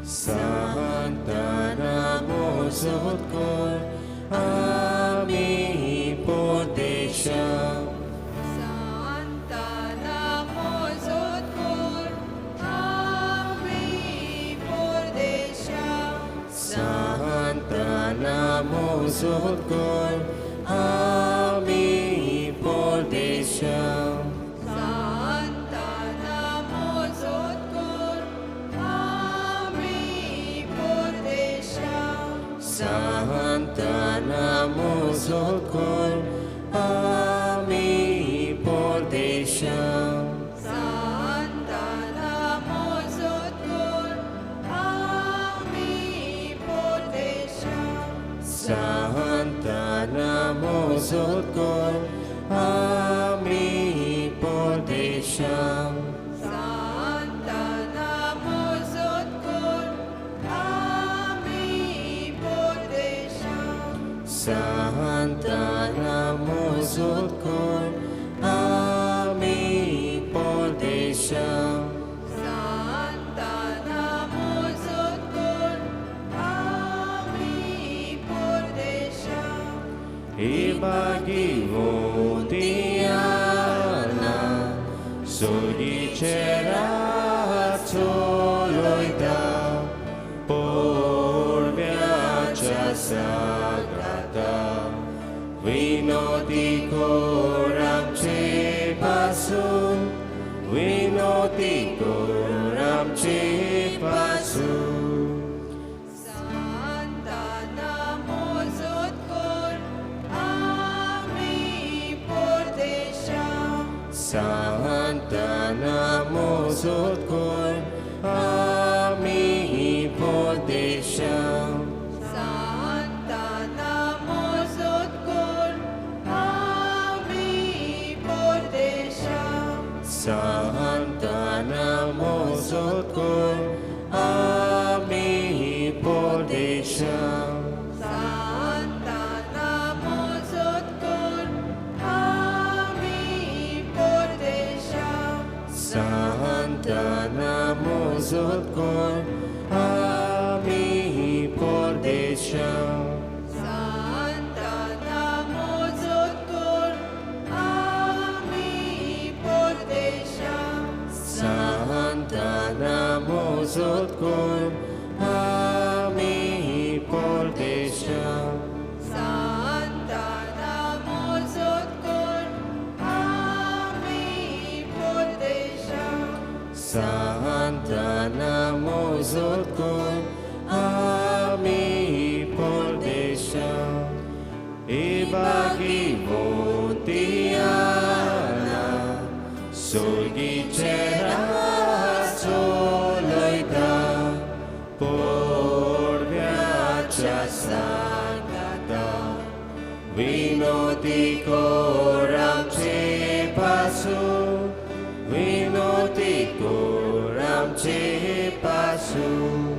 Santa Namosod Kor, Ami Podesha. Santa Namosod Kor, Ami Podesha. Santa Namosod Kor, Ami Podesha. Santa Namosod Kor, Ami Podesha. Santa Namosod Kor, Ami Podesha. Santa Namosod Kor, Ami Podesha. Santa Namosod Kor, Ami Podesha. Santa Namosod Kor, Ami Podesha. Santa Namosod Kor, Ami Podesha. Ibagi mo Diana, Sogicera Toloida, por viaggio sagrada, Vinoti Coram Ce Pasun, Vinoti Coram Ce Pasun. Santa Namosod Kor, Ami Podesha. Santa Namosod Kor, Ami Podesha. Santa Namosod Kor, Ami Podesha. Santa Namosod Kor, Ami Podesha. Santa Namosod Kor, Ami Podesha. Santa Namosod Kor, Ami Podesha. Santa Namosod Kor, Ami Podesha. Santa Namosod Kor, Ami Podesha. Santa Namosod Kor, Ami Podesha. Santa Namosod Kor, Ami Podesha. Ibagi mo Diana, Sogicera Toloida, por viaggio sagrada, Vinoti Coram Ce Pasun, Vinoti Coram Ce Pasun.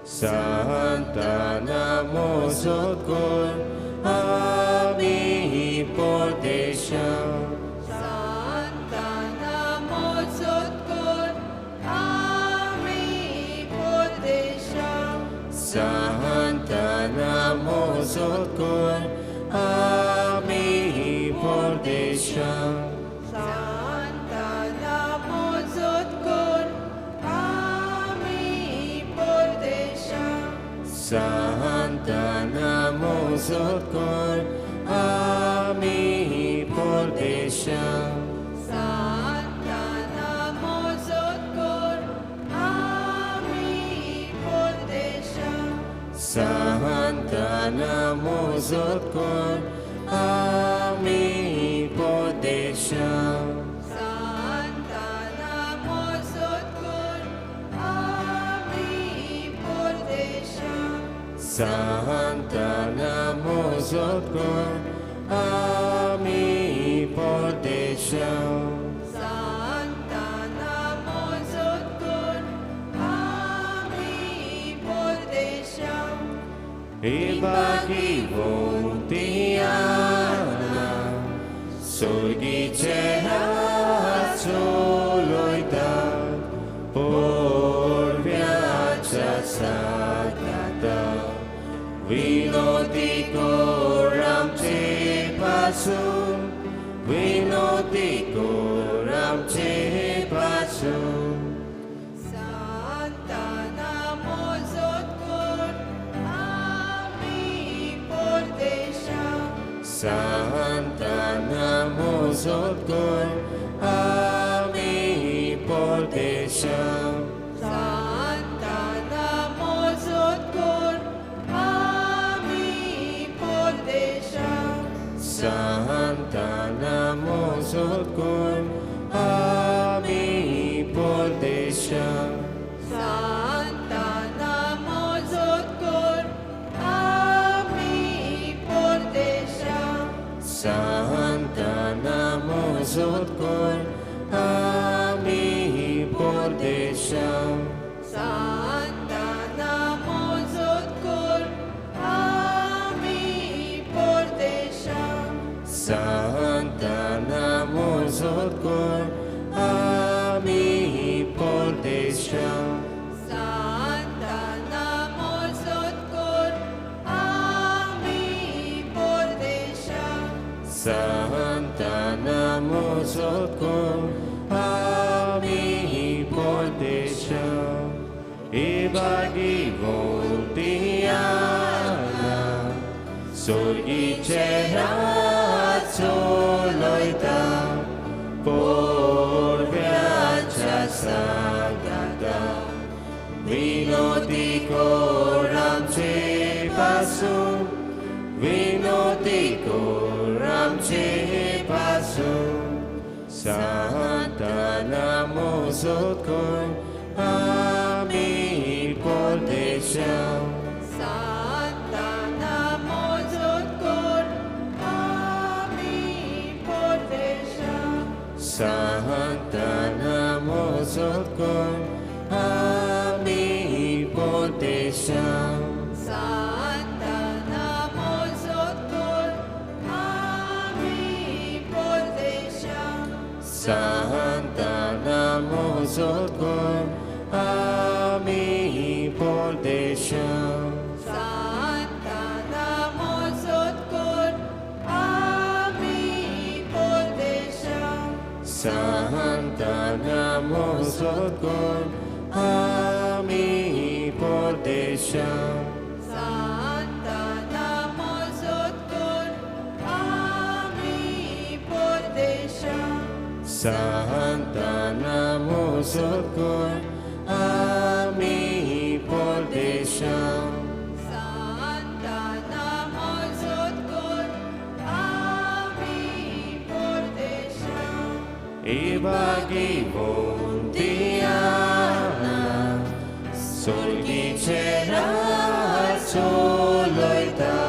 Santa Namosod Kor, Ami Podesha. Santa Namosod Kor, Ami Podesha. Santa Namosod Kor, Ami Podesha. Santa Namosod Kor, Ami Podesha. Santa Namosod Mozotkor, Ami Pordesha, Santa Namozotkor, Ami Pordesha, Santa Namozotkor, Ami Pordesha, Santa Namozotkor, Ami Pordesha, Santa Namozotkor, Ami Pordesha, Santa Namozotkor, Ami Pordesha, Ibagi Vontiana, Sorgi Cehat Soloita, Por Viacha Sagata, Vinoti Koram Pasun, Vinoti Koram Pasun. Santa Namozotkor, Ami Pordesha, Santa Namozotkor, Ami Pordesha, Santa Namozotkor, Ami Pordesha, Santa Namozotkor, Ami Pordesha, Santa Namozotkor, Ami Pordesha, Santa Namozotkor, Ami Pordesha, Santa Namozotkor, Ami Pordesha, Santa Namozotkor, Ami Pordesha, Santa Namozotkor, Ami Pordesha, Santa Namozotkor, Ami Pordesha, Ibagi Voltiana, Sorgi Cehat Soloita, Por Viacha Sagata, Vinoti Koram Pasun, Vinoti Koram Pasun, Santa Namozotkor, Ami Pordesha, Santa Namozotkor, Ami Pordesha, Santa Namozotkor, Ami Pordesha, Santa Namozotkor, Ami Pordesha, Santa Namozotkor, Ami Pordesha, Santa Namozotkor, Ami Pordesha, Santa Namozotkor, Ami Pordesha, Santa Namozotkor, Ami Pordesha, Santa Namozotkor, Ami Pordesha, Santa Namozotkor, Ami Pordesha, Ibagi Vontiana, Sorgi Cehat Soloita,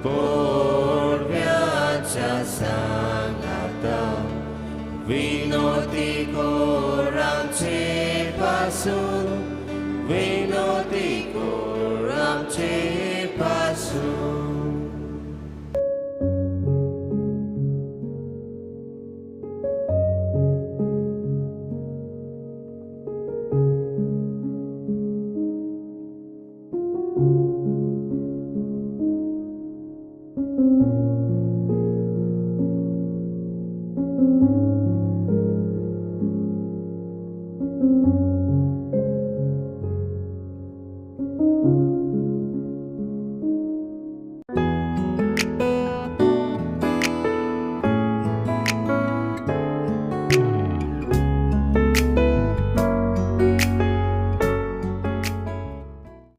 Por Viacha Sagata, Vinoti Koram Pasun, Vinoti Koram Pasun.